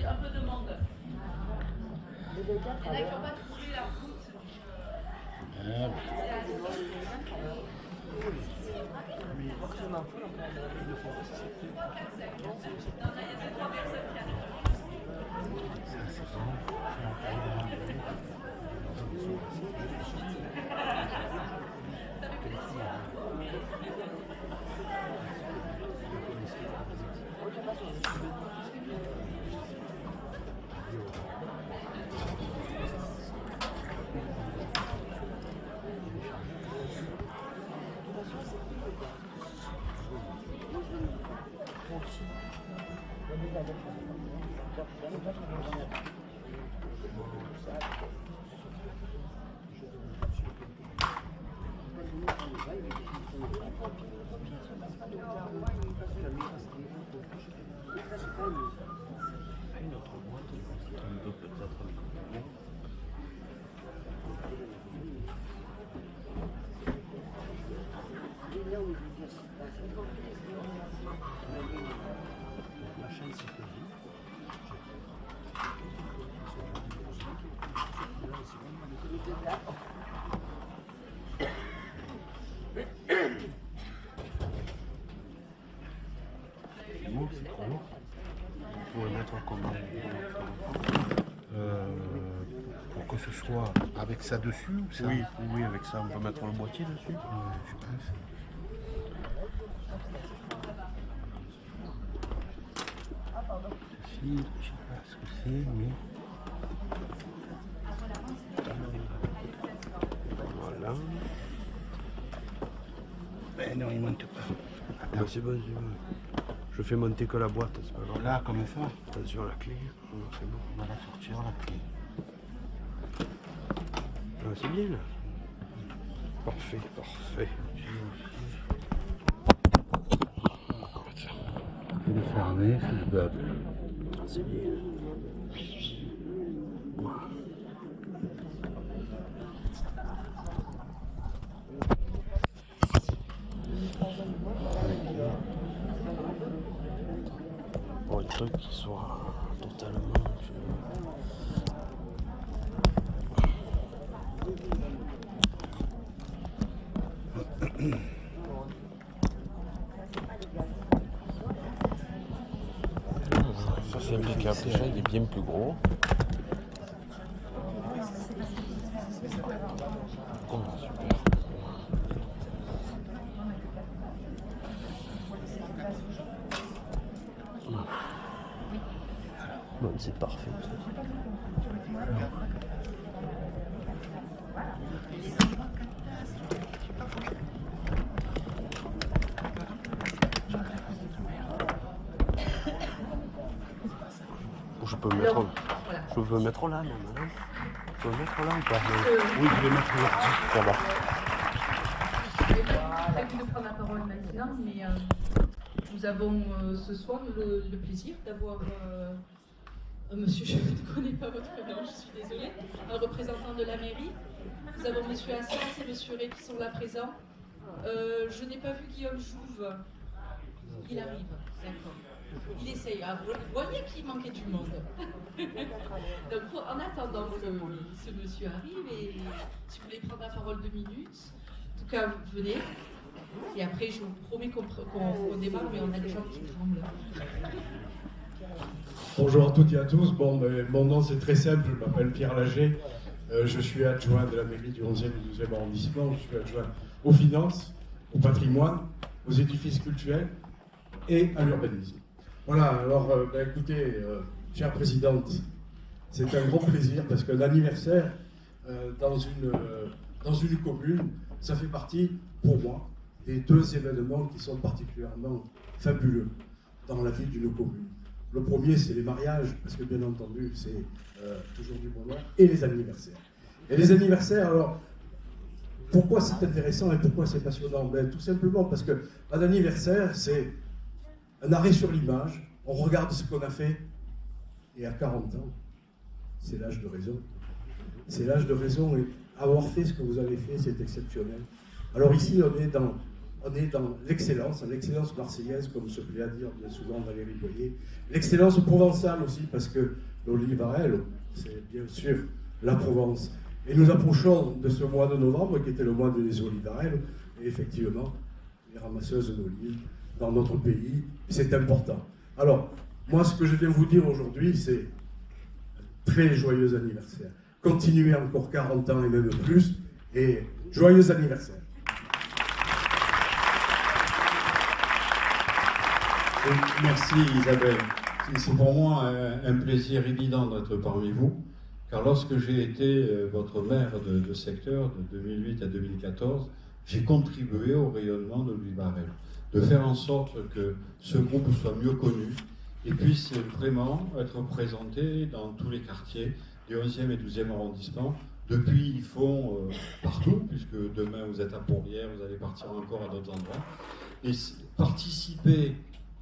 un peu de monde. Il y en a qui n'ont pas trouvé la route. C'est trop lourd. Il faut le mettre comment pour que ce soit avec ça dessus ou ça? Oui, oui, avec ça, on peut mettre le boîtier dessus. Je pense. Ceci, je ne sais pas ce que c'est, mais... Voilà. Ben non, il ne monte pas. Ah, c'est bon, c'est bon. Je fais monter que la boîte, c'est pas grave. Là, comme ça, Attention à la clé. C'est bon. on va la sortir, la clé. Ah, c'est bien là. Parfait, parfait. Je vais le fermer, c'est le bubble. C'est bien. Pour un truc qui soit totalement... Ça c'est impeccable, déjà il est bien plus gros. Oh, super. Bon, c'est parfait. Je peux mettre, je peux mettre là, non, madame. Je peux mettre là ou pas? Oui, je vais mettre l'ordi. Ça va. Je n'ai pas prévu de prendre la parole maintenant, mais nous avons ce soir le plaisir d'avoir un monsieur, je ne connais pas votre nom, je suis désolée, un représentant de la mairie. Nous avons monsieur Assens et monsieur Ré qui sont là présents. Je n'ai pas vu Guillaume Jouve. Il arrive, d'accord. Il essaye. Ah, vous voyez qu'il manquait du monde. Donc, en attendant que ce monsieur arrive, et si vous voulez prendre la parole 2 minutes, en tout cas, venez. Et après, je vous promets qu'on démarre, mais on a des gens qui tremblent. Bonjour à toutes et à tous. Bon, mon nom c'est très simple, je m'appelle Pierre Lager. Je suis adjoint de la mairie du 11e et 12e arrondissement. Je suis adjoint aux finances, au patrimoine, aux édifices cultuels et à l'urbanisme. Voilà, alors écoutez, chère présidente, c'est un grand plaisir parce que l'anniversaire dans une commune, ça fait partie, pour moi, des 2 événements qui sont particulièrement fabuleux dans la vie d'une commune. Le premier, c'est les mariages, parce que bien entendu, c'est toujours du bonheur, et les anniversaires. Et les anniversaires, alors, pourquoi c'est intéressant et pourquoi c'est passionnant? Ben, tout simplement parce que un anniversaire, c'est un arrêt sur l'image, on regarde ce qu'on a fait, et à 40 ans, c'est l'âge de raison. C'est l'âge de raison, et avoir fait ce que vous avez fait, c'est exceptionnel. Alors ici, on est dans l'excellence marseillaise, comme se plaît à dire bien souvent Valérie Boyer, l'excellence provençale aussi, parce que l'Olivarel, c'est bien sûr la Provence. Et nous approchons de ce mois de novembre, qui était le mois des Olivarels, et effectivement, les ramasseuses d'olives dans notre pays, c'est important. Alors, moi, ce que je viens vous dire aujourd'hui, c'est un très joyeux anniversaire. Continuez encore 40 ans et même plus, et joyeux anniversaire. Merci Isabelle. C'est pour moi un plaisir évident d'être parmi vous, car lorsque j'ai été votre maire de secteur de 2008 à 2014, j'ai contribué au rayonnement de l'Olivarel, de faire en sorte que ce groupe soit mieux connu et puisse vraiment être présenté dans tous les quartiers du 11e et 12e arrondissement. Depuis, ils font partout, puisque demain vous êtes à Port-Bière, vous allez partir encore à d'autres endroits. Et participer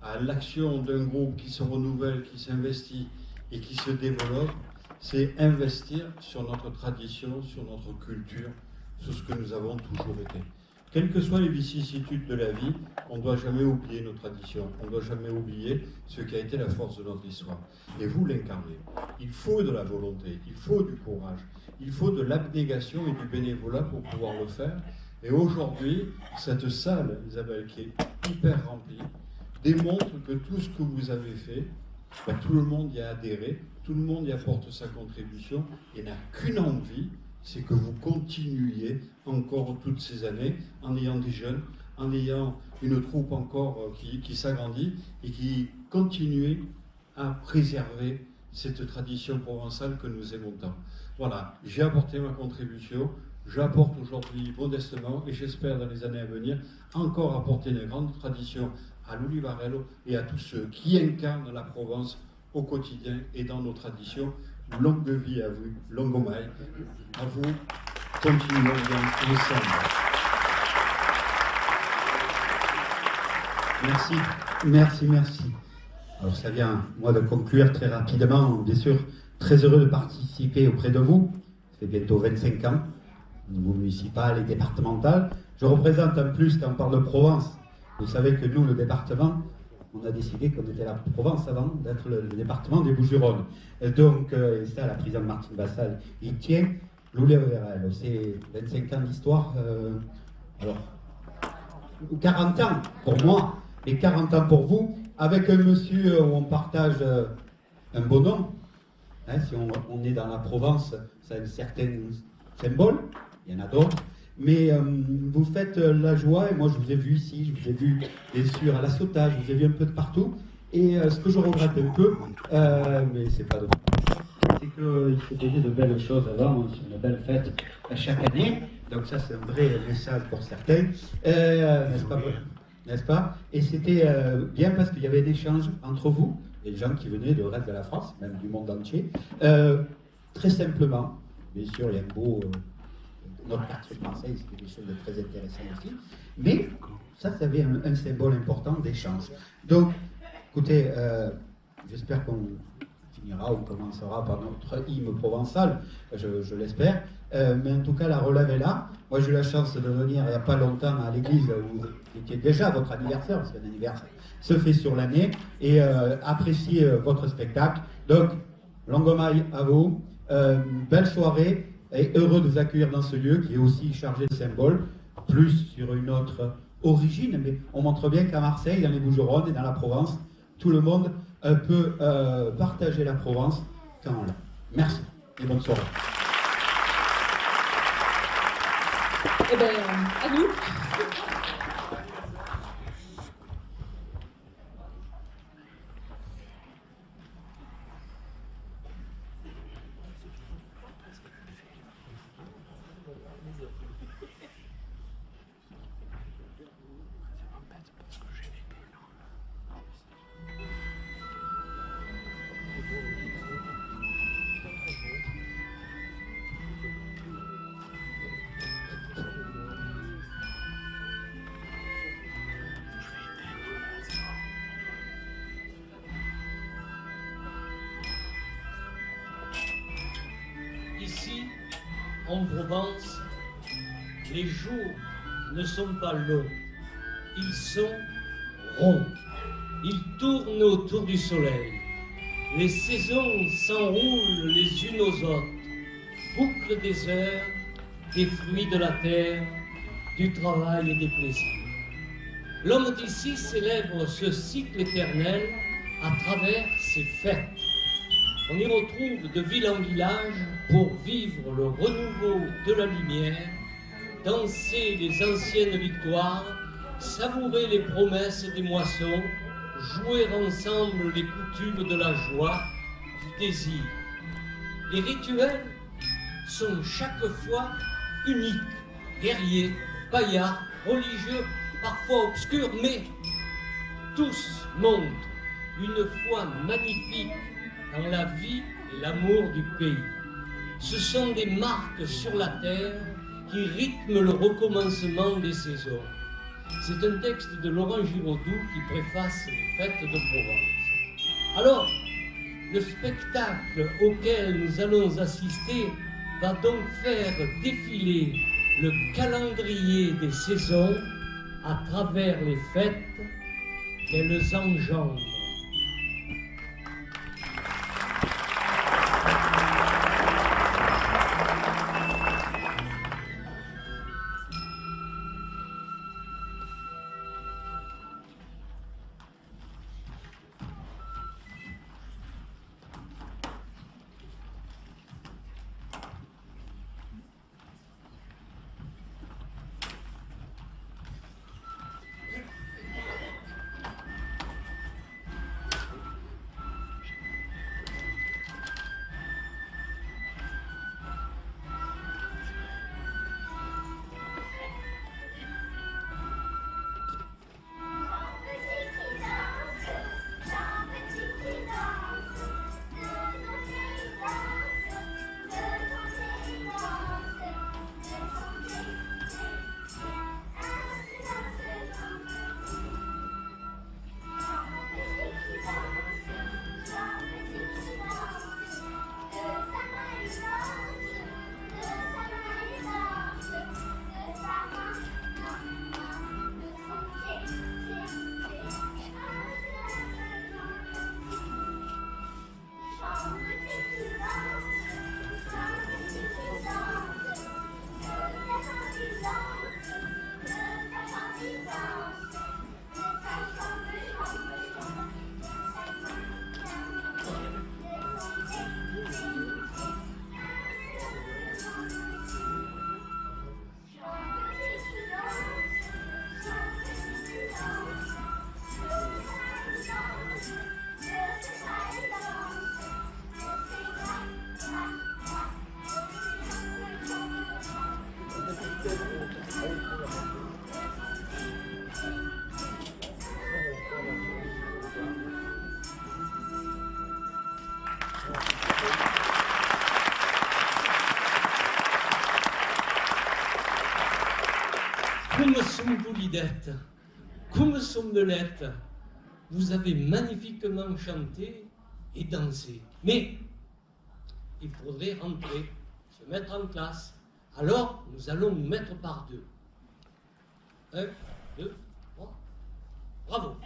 à l'action d'un groupe qui se renouvelle, qui s'investit et qui se développe, c'est investir sur notre tradition, sur notre culture, sur ce que nous avons toujours été. Quelles que soient les vicissitudes de la vie, on ne doit jamais oublier nos traditions, on ne doit jamais oublier ce qui a été la force de notre histoire. Et vous l'incarnez. Il faut de la volonté, il faut du courage, il faut de l'abnégation et du bénévolat pour pouvoir le faire. Et aujourd'hui, cette salle, Isabelle, qui est hyper remplie, démontre que tout ce que vous avez fait, tout le monde y a adhéré, tout le monde y apporte sa contribution et n'a qu'une envie, c'est que vous continuiez encore toutes ces années en ayant des jeunes, en ayant une troupe encore qui s'agrandit et qui continue à préserver cette tradition provençale que nous aimons tant. Voilà, j'ai apporté ma contribution, j'apporte aujourd'hui modestement et j'espère dans les années à venir encore apporter une grande tradition à l'Olivarel et à tous ceux qui incarnent la Provence au quotidien et dans nos traditions. Longue vie à vous, longue maille. À vous, continuons bien ensemble. Merci, merci, merci. Alors ça vient, moi, de conclure très rapidement, bien sûr, très heureux de participer auprès de vous. Ça fait bientôt 25 ans, au niveau municipal et départemental. Je représente en plus, quand on parle de Provence, vous savez que nous, le département, on a décidé qu'on était la Provence avant d'être le département des Bouches-du-Rhône. Donc, et ça, la présidente Martine Bassal y tient. L'Olivarel, c'est 25 ans d'histoire. Alors, 40 ans pour moi, et 40 ans pour vous, avec un monsieur où on partage un bon nom. Hein, si on est dans la Provence, ça a un certain symbole, il y en a d'autres. Mais vous faites la joie, et moi je vous ai vu ici, je vous ai vu bien sûr à la sautage, je vous ai vu un peu de partout. Et ce que je regrette un peu, mais c'est pas de c'est qu'il faut donner de belles choses avant, c'est une belle fête chaque année. Donc ça c'est un vrai message pour certains, n'est-ce pas? Et c'était bien parce qu'il y avait des échanges entre vous, les gens qui venaient du reste de la France, même du monde entier, très simplement. Bien sûr, il y a un beau... notre quartier de Marseille, c'était des choses de très intéressantes aussi. Mais ça avait un symbole important d'échange. Donc, écoutez, j'espère qu'on finira ou commencera par notre hymne provençal, je l'espère. Mais en tout cas, la relève est là. Moi, j'ai eu la chance de venir il n'y a pas longtemps à l'église où vous étiez déjà à votre anniversaire, parce qu'un anniversaire se fait sur l'année, et apprécier votre spectacle. Donc, longue maille à vous, belle soirée. Et heureux de vous accueillir dans ce lieu qui est aussi chargé de symboles, plus sur une autre origine, mais on montre bien qu'à Marseille, dans les Bouches-du-Rhône et dans la Provence, tout le monde peut partager la Provence quand on l'a. Merci et bonne soirée. Eh bien, à nous. Ici, en Provence, les jours ne sont pas longs. ils sont ronds. Ils tournent autour du soleil. Les saisons s'enroulent les unes aux autres. Boucle des heures, des fruits de la terre, du travail et des plaisirs. L'homme d'ici célèbre ce cycle éternel à travers ses fêtes. On y retrouve de ville en village pour vivre le renouveau de la lumière, danser les anciennes victoires, savourer les promesses des moissons, jouer ensemble les coutumes de la joie, du désir. Les rituels sont chaque fois uniques, guerriers, paillards, religieux, parfois obscurs, mais tous montrent une foi magnifique dans la vie et l'amour du pays. Ce sont des marques sur la terre qui rythment le recommencement des saisons. C'est un texte de Laurent Giraudoux qui préface les fêtes de Provence. Alors, le spectacle auquel nous allons assister va donc faire défiler le calendrier des saisons à travers les fêtes qu'elles engendrent. Comme Somboulidette, comme Sommelette, vous avez magnifiquement chanté et dansé. Mais il faudrait rentrer, se mettre en classe. Alors, nous allons nous mettre par deux. 1, 2, 3. Bravo.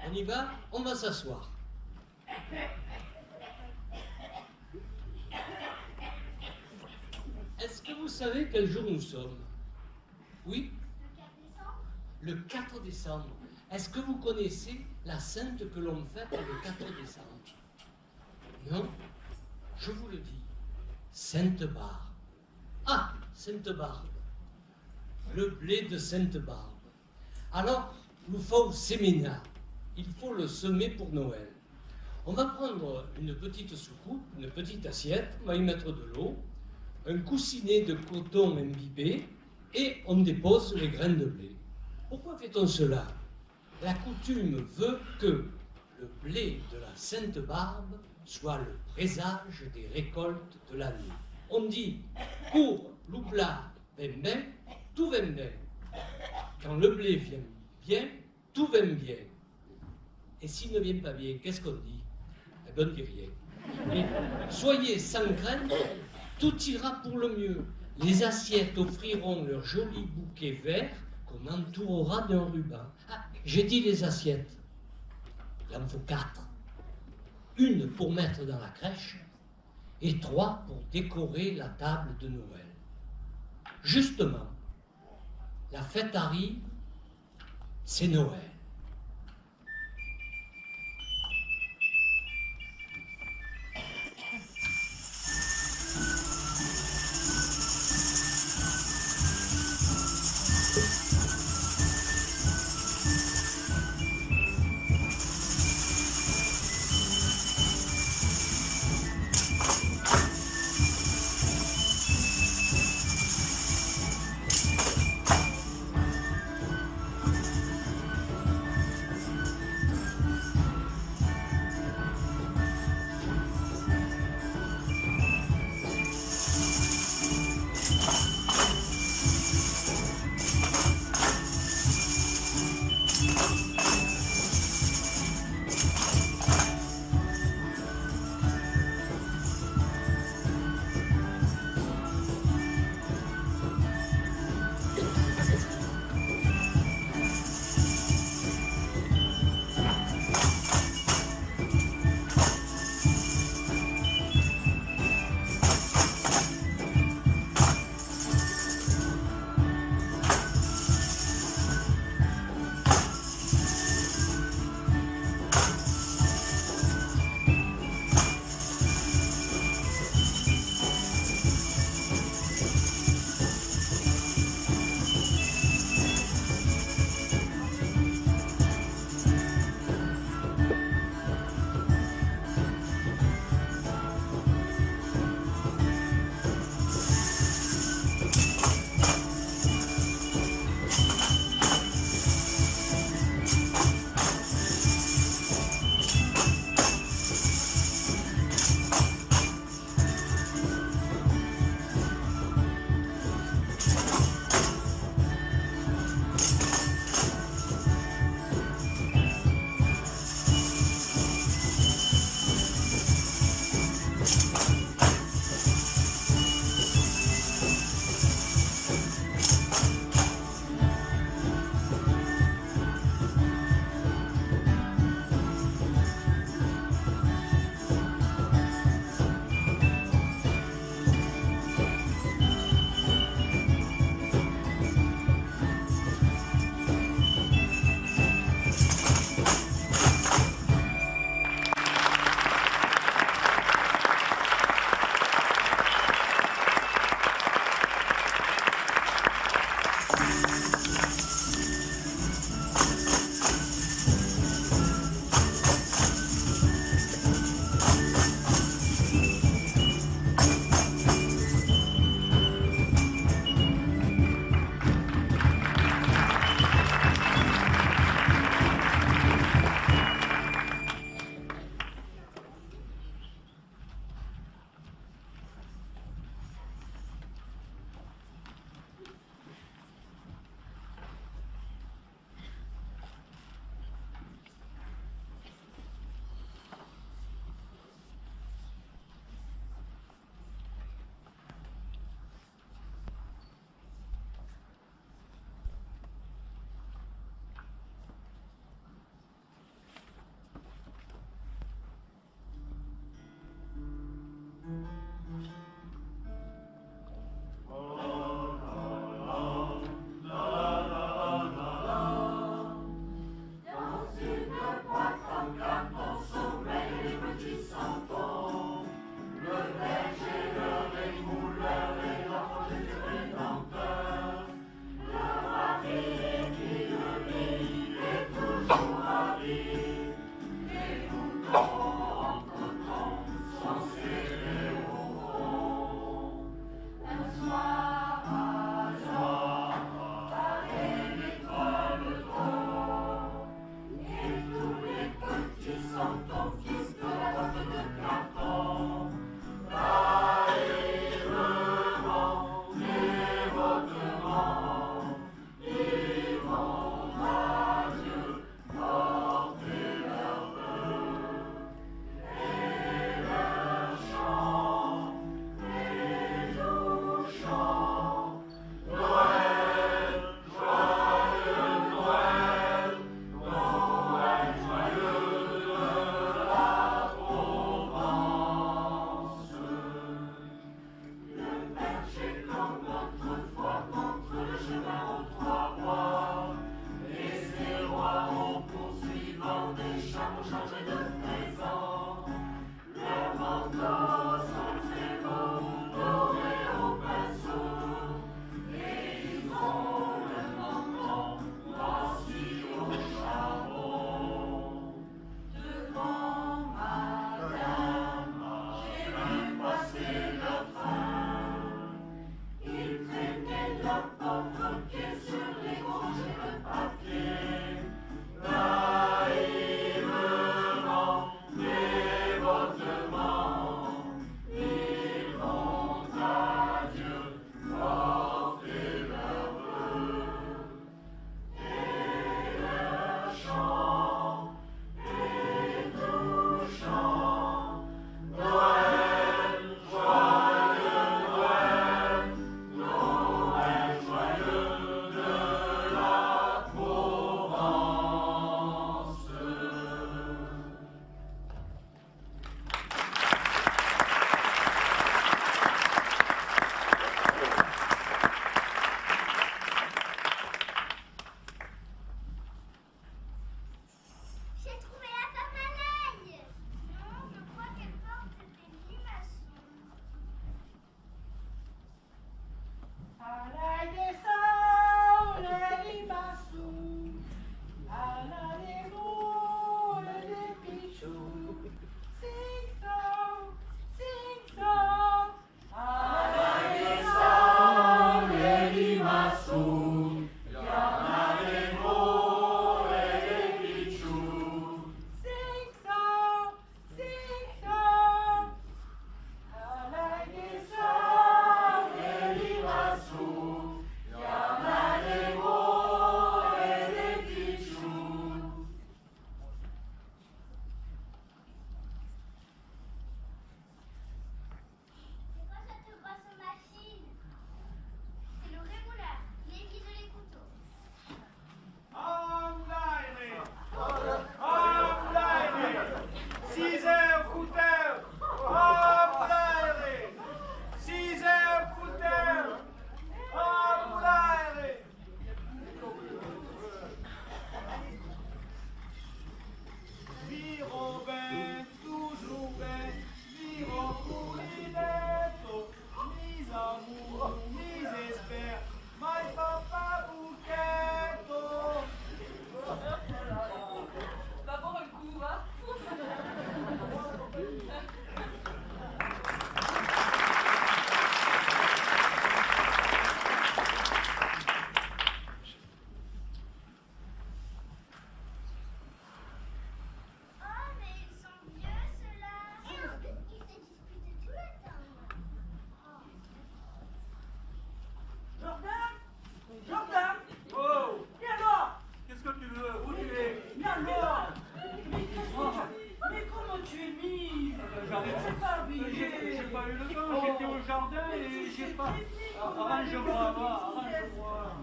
On y va, on va s'asseoir. Est-ce que vous savez quel jour nous sommes? Oui? Le 4 décembre. Est-ce que vous connaissez la sainte que l'on fête le 4 décembre? Non? Je vous le dis. Sainte-Barbe. Ah, Sainte-Barbe. Le blé de Sainte-Barbe. Alors, il nous faut semer. Il faut le semer pour Noël. On va prendre une petite soucoupe, une petite assiette, on va y mettre de l'eau, un coussinet de coton imbibé et on dépose les graines de blé. Pourquoi fait-on cela? La coutume veut que le blé de la Sainte-Barbe soit le présage des récoltes de l'année. On dit « pour l'oupla ben ben, tout va bien ». Quand le blé vient bien, tout va bien. Et s'il ne vient pas bien, qu'est-ce qu'on dit? Eh bien, on ne dit rien. Et soyez sans crainte, tout ira pour le mieux. Les assiettes offriront leur joli bouquet vert qu'on entourera d'un ruban. Ah, j'ai dit les assiettes. Il en faut 4. Une pour mettre dans la crèche et 3 pour décorer la table de Noël. Justement, la fête arrive, c'est Noël.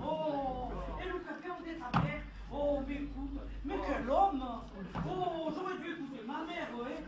Oh, et le café on est à faire. Oh, mais écoute, mais quel homme! Oh, j'aurais dû écouter ma mère, ouais.